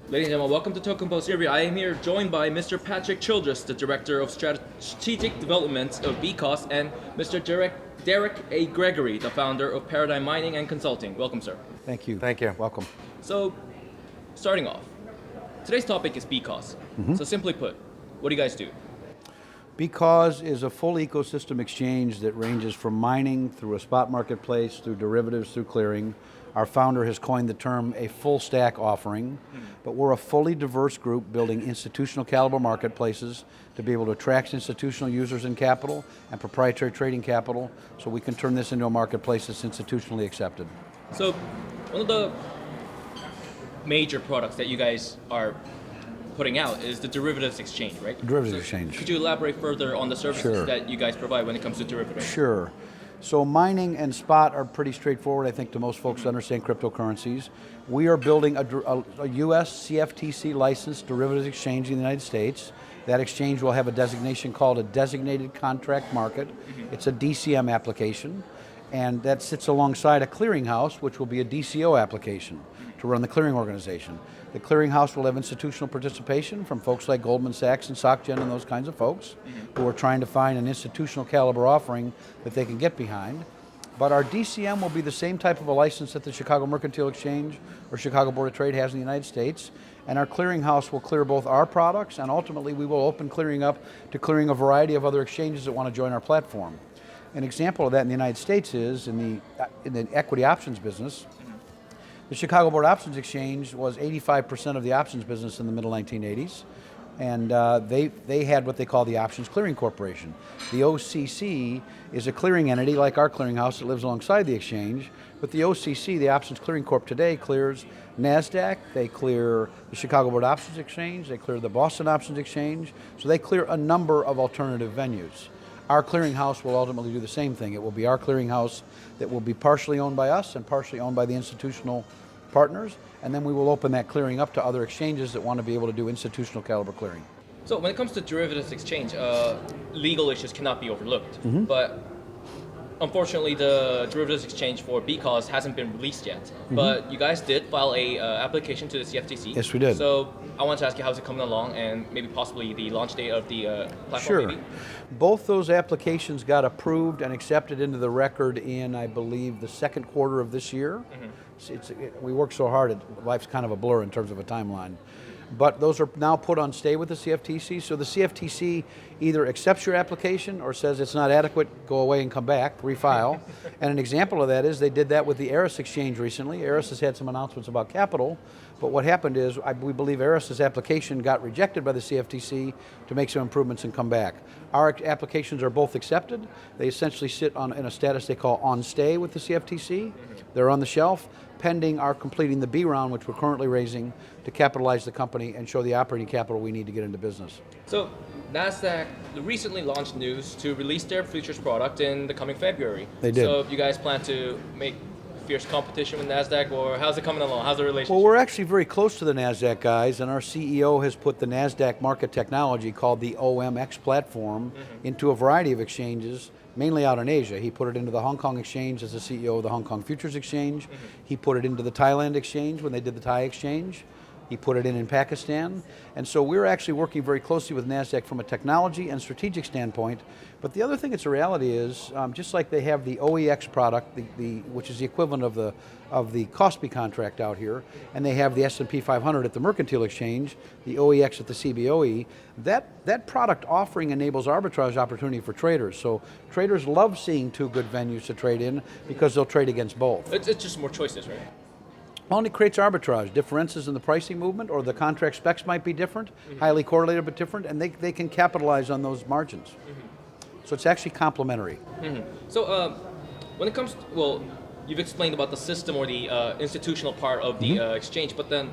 Ladies and gentlemen, welcome to Token Post Interview. I am here joined by Mr. Patrick Childress, the Director of Strategic Development of Bcause, and Mr. Derek A. Gregory, the founder of Paradigm Mining and Consulting. Welcome, sir. Thank you. Thank you. Welcome. So, starting off, today's topic is Bcause. So simply put, what do you guys do? Bcause is a full ecosystem exchange that ranges from mining through a spot marketplace, through derivatives, through clearing. Our founder has coined the term a full stack offering, but we're a fully diverse group building institutional caliber marketplaces to be able to attract institutional users and capital and proprietary trading capital so we can turn this into a marketplace that's institutionally accepted. So, one of the major products that you guys are putting out is the derivatives exchange, right? Derivatives exchange. Could you elaborate further on the services that you guys provide when it comes to derivatives? Sure. So mining and spot are pretty straightforward, I think, to most folks that understand cryptocurrencies. We are building a US CFTC licensed derivatives exchange in the United States. That exchange will have a designation called a designated contract market. It's a DCM application, and that sits alongside a clearinghouse, which will be a DCO application to run the clearing organization. The clearinghouse will have institutional participation from folks like Goldman Sachs and SocGen and those kinds of folks who are trying to find an institutional caliber offering that they can get behind. But our DCM will be the same type of a license that the Chicago Mercantile Exchange or Chicago Board of Trade has in the United States. And our clearinghouse will clear both our products, and ultimately we will open clearing up to clearing a variety of other exchanges that want to join our platform. An example of that in the United States is in the equity options business. The Chicago Board Options Exchange was 85% of the options business in the middle 1980s, and they had what they call the Options Clearing Corporation. The OCC is a clearing entity like our clearinghouse that lives alongside the exchange, but the OCC, the Options Clearing Corp today, clears NASDAQ, they clear the Chicago Board Options Exchange, they clear the Boston Options Exchange, so they clear a number of alternative venues. Our clearinghouse will ultimately do the same thing. It will be our clearinghouse that will be partially owned by us and partially owned by the institutional partners, and then we will open that clearing up to other exchanges that want to be able to do institutional caliber clearing. So when it comes to derivatives exchange, legal issues cannot be overlooked, but unfortunately the derivatives exchange for Bcause hasn't been released yet, but you guys did file a application to the CFTC. Yes, we did. So I want to ask you, how's it coming along, and maybe possibly the launch date of the platform? Sure. Maybe? Both those applications got approved and accepted into the record in, I believe, the second quarter of this year. We work so hard, life's kind of a blur in terms of a timeline. But those are now put on stay with the CFTC, so the CFTC either accepts your application or says it's not adequate, go away and come back, refile. And an example of that is they did that with the Eris exchange recently. Eris has had some announcements about capital, but what happened is we believe Eris's application got rejected by the CFTC to make some improvements and come back. Our applications are both accepted. They essentially sit in a status they call on stay with the CFTC. They're on the shelf, pending our completing the B round, which we're currently raising to capitalize the company and show the operating capital we need to get into business. So NASDAQ recently launched news to release their futures product in the coming February. They did. So you guys plan to make fierce competition with NASDAQ, or how's it coming along? How's the relationship? Well, we're actually very close to the NASDAQ guys, and our CEO has put the NASDAQ market technology called the OMX platform into a variety of exchanges, mainly out in Asia. He put it into the Hong Kong exchange as the CEO of the Hong Kong Futures Exchange. He put it into the Thailand exchange when they did the Thai exchange. He put it in Pakistan. And so we're actually working very closely with NASDAQ from a technology and strategic standpoint. But the other thing that's a reality is, just like they have the OEX product, which is the equivalent of the Kospi contract out here, and they have the S&P 500 at the Mercantile Exchange, the OEX at the CBOE, that product offering enables arbitrage opportunity for traders. So traders love seeing two good venues to trade in because they'll trade against both. It's just more choices, right? Well, and it creates arbitrage, differences in the pricing movement, or the contract specs might be different, highly correlated but different, and they can capitalize on those margins. So it's actually complementary. So when it comes to, well, you've explained about the system or the institutional part of the exchange, but then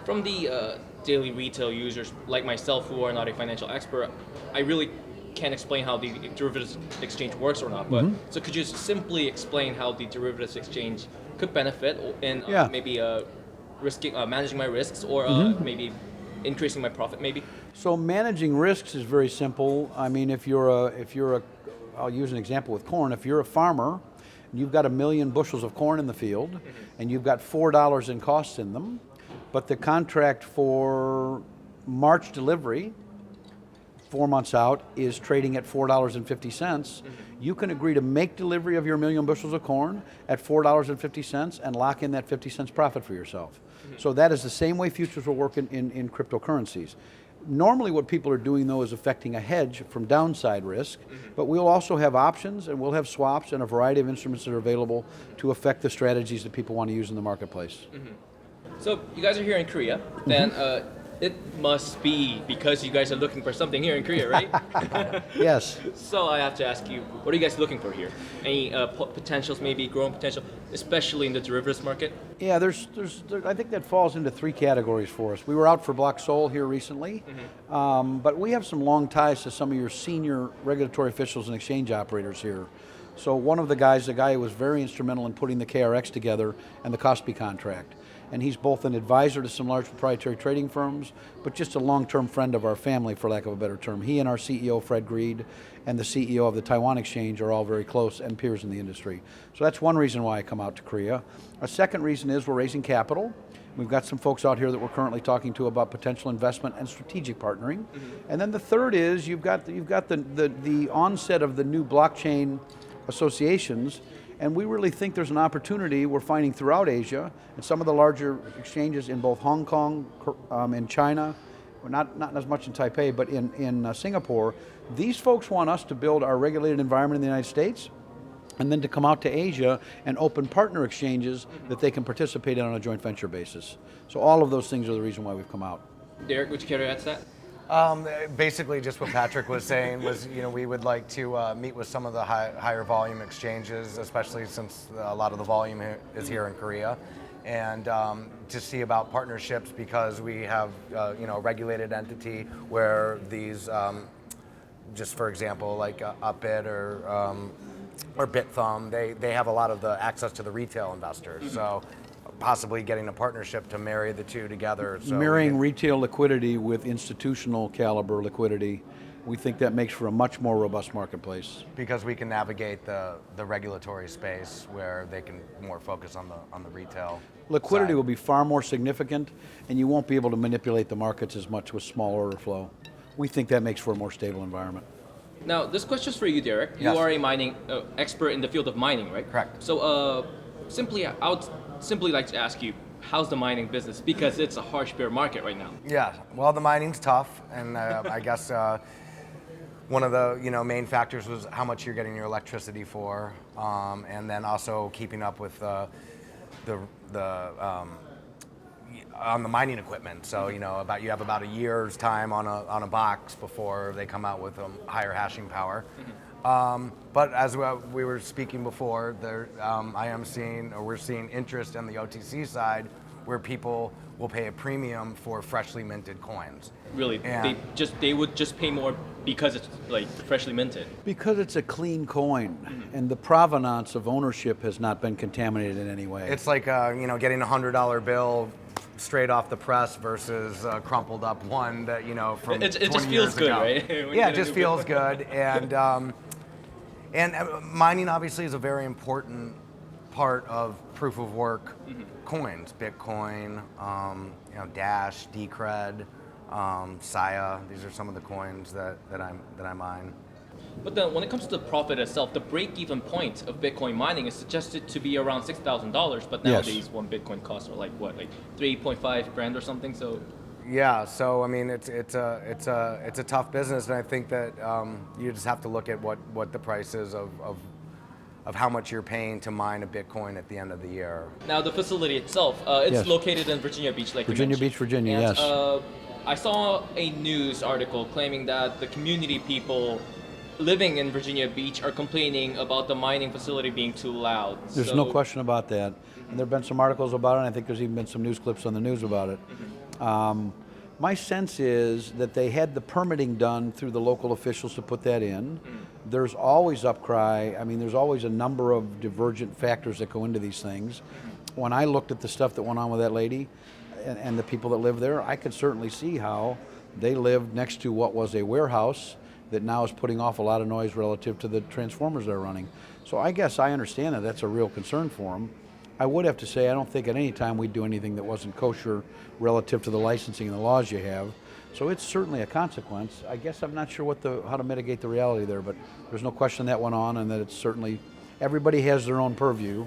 from the daily retail users like myself who are not a financial expert, I really can't explain how the derivatives exchange works or not. But so could you simply explain how the derivatives exchange could benefit in maybe managing my risks, or maybe increasing my profit, maybe? So managing risks is very simple. I mean, if you're a, I'll use an example with corn. If you're a farmer, and you've got 1 million bushels of corn in the field, and you've got $4 in costs in them, but the contract for March delivery, 4 months out, is trading at $4.50. You can agree to make delivery of your 1 million bushels of corn at $4.50 and lock in that 50 cents profit for yourself. So that is the same way futures will work in cryptocurrencies. Normally what people are doing though is affecting a hedge from downside risk, but we'll also have options and we'll have swaps and a variety of instruments that are available to affect the strategies that people want to use in the marketplace. So you guys are here in Korea, then it must be because you guys are looking for something here in Korea, right? Yes. So I have to ask you, what are you guys looking for here? Any potentials, maybe growing potential, especially in the derivatives market? Yeah, I think that falls into 3 categories for us. We were out for Block Sol here recently, but we have some long ties to some of your senior regulatory officials and exchange operators here. So one of the guys, the guy who was very instrumental in putting the KRX together and the Kospi contract. And he's both an advisor to some large proprietary trading firms, but just a long-term friend of our family, for lack of a better term. He and our CEO, Fred Greed, and the CEO of the Taiwan Exchange are all very close and peers in the industry. So that's one reason why I come out to Korea. A second reason is we're raising capital. We've got some folks out here that we're currently talking to about potential investment and strategic partnering. And then the third is you've got the onset of the new blockchain associations, and we really think there's an opportunity we're finding throughout Asia and some of the larger exchanges in both Hong Kong and China, not as much in Taipei, but in Singapore. These folks want us to build our regulated environment in the United States and then to come out to Asia and open partner exchanges that they can participate in on a joint venture basis. So all of those things are the reason why we've come out. Derek, would you care to add to that? Basically, just what Patrick was saying was, we would like to meet with some of the higher volume exchanges, especially since a lot of the volume is here in Korea, and to see about partnerships because we have, a regulated entity where these, just for example, like Upbit or BitThumb, they have a lot of the access to the retail investors. So possibly getting a partnership to marry the two together. So marrying retail liquidity with institutional caliber liquidity, we think that makes for a much more robust marketplace. Because we can navigate the regulatory space where they can more focus on the retail. Liquidity side. will be far more significant, and you won't be able to manipulate the markets as much with small order flow. We think that makes for a more stable environment. Now, this question's for you, Derek. Yes. You are a mining expert in the field of mining, right? Correct. So I would simply like to ask you, how's the mining business? Because it's a harsh bear market right now. Yeah, well, the mining's tough, and I guess one of the main factors was how much you're getting your electricity for, and then also keeping up with on the mining equipment. So you have about a year's time on a box before they come out with a higher hashing power. But as we were speaking before, we're seeing interest on the OTC side where people will pay a premium for freshly minted coins. Really, And- they would just pay more because it's like freshly minted. Because it's a clean coin, and the provenance of ownership has not been contaminated in any way. It's like getting a $100 bill straight off the press versus a crumpled up one that from It 20 just feels years good, ago. right? When you Yeah, get it a just new feels Bitcoin. good, and mining obviously is a very important part of proof of work coins. Bitcoin, Dash, Decred, Saya. These are some of the coins that I mine. But then when it comes to the profit itself, the break-even point of Bitcoin mining is suggested to be around $6,000, but Yes. nowadays one Bitcoin costs are like 3.5 grand or something. So Yeah, so I mean it's a tough business, and I think that you just have to look at what the price is of how much you're paying to mine a Bitcoin at the end of the year. now the facility itself, it's Yes. located in Virginia Beach, like Virginia you mentioned. Beach, Virginia, And, yes. I saw a news article claiming that the community people living in Virginia Beach are complaining about the mining facility being too loud. There's no question about that. And there have been some articles about it, and I think there's even been some news clips on the news about it. My sense is that they had the permitting done through the local officials to put that in. There's always upcry. I mean, there's always a number of divergent factors that go into these things. When I looked at the stuff that went on with that lady and the people that live there, I could certainly see how they lived next to what was a warehouse that now is putting off a lot of noise relative to the transformers they're running. So I guess I understand that that's a real concern for them. I would have to say I don't think at any time we'd do anything that wasn't kosher relative to the licensing and the laws you have. So it's certainly a consequence. I guess I'm not sure how to mitigate the reality there, but there's no question that went on, and that it's certainly, everybody has their own purview,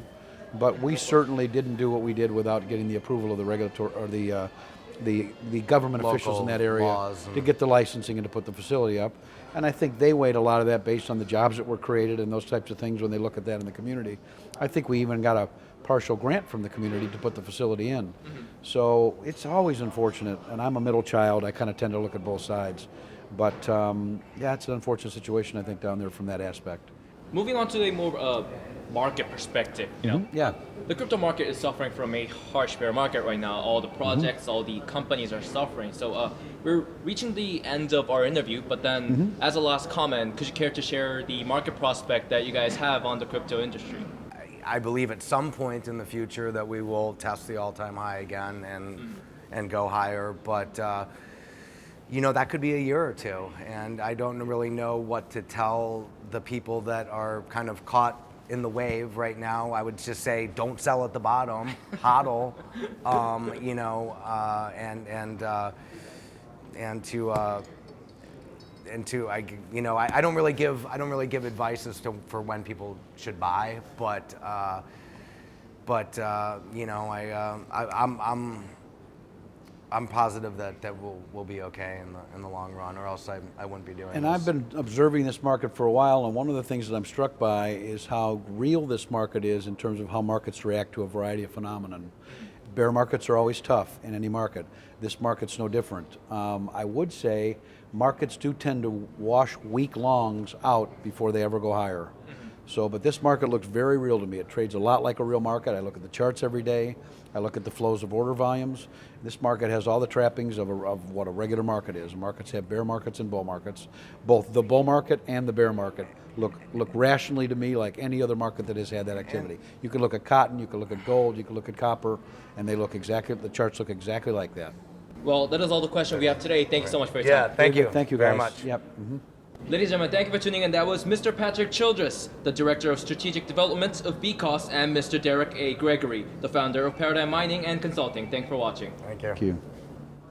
but we certainly didn't do what we did without getting the approval of the regulatory or the government officials in that area to get the licensing and to put the facility up. And I think they weighed a lot of that based on the jobs that were created and those types of things when they look at that in the community. I think we even got a partial grant from the community to put the facility in. Mm-hmm. So it's always unfortunate, and I'm a middle child. I kind of tend to look at both sides. But yeah, it's an unfortunate situation, I think, down there from that aspect. Moving on to a more market perspective, you know, Yeah. the crypto market is suffering from a harsh bear market right now. All the projects, all the companies are suffering. So we're reaching the end of our interview, but then as a last comment, could you care to share the market prospect that you guys have on the crypto industry? I believe at some point in the future that we will test the all-time high again and go higher, but you know, that could be a year or two, and I don't really know what to tell the people that are kind of caught in the wave right now. I would just say, don't sell at the bottom, hodl, you know, I don't really give advice as to for when people should buy, but you know, I'm positive that we'll be okay in the long run, or else I wouldn't be doing this. And I've been observing this market for a while, and one of the things that I'm struck by is how real this market is in terms of how markets react to a variety of phenomenon. Bear markets are always tough in any market. This market's no different. I would say markets do tend to wash weak longs out before they ever go higher. So, but this market looks very real to me. It trades a lot like a real market. I look at the charts every day. I look at the flows of order volumes. This market has all the trappings of what a regular market is. Markets have bear markets and bull markets. Both the bull market and the bear market look rationally to me like any other market that has had that activity. You can look at cotton, you can look at gold, you can look at copper, and they look exactly, the charts look exactly like that. Well, that is all the questions we have today. Thank you so much for your time. Yeah, thank you. Thank you, very guys. much. Yep. Ladies and gentlemen, thank you for tuning in. That was Mr. Patrick Childress, the Director of Strategic Development of Bcause, and Mr. Derek A. Gregory, the founder of Paradigm Mining and Consulting. Thanks for watching. Thank you. Thank you.